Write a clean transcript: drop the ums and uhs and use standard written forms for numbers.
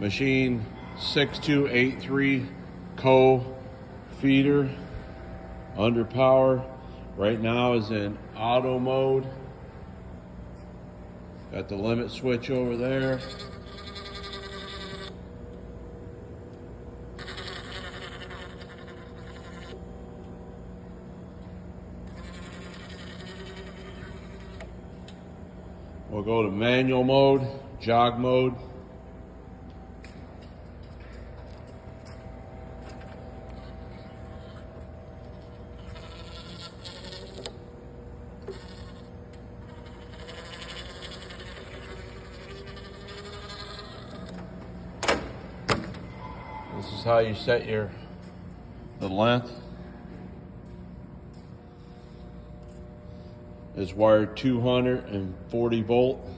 Machine 6283 COE feeder, under power. Right now is in auto mode. Got the limit switch over there. We'll go to manual mode, jog mode. This is how you set the length. It's wired 240 volt.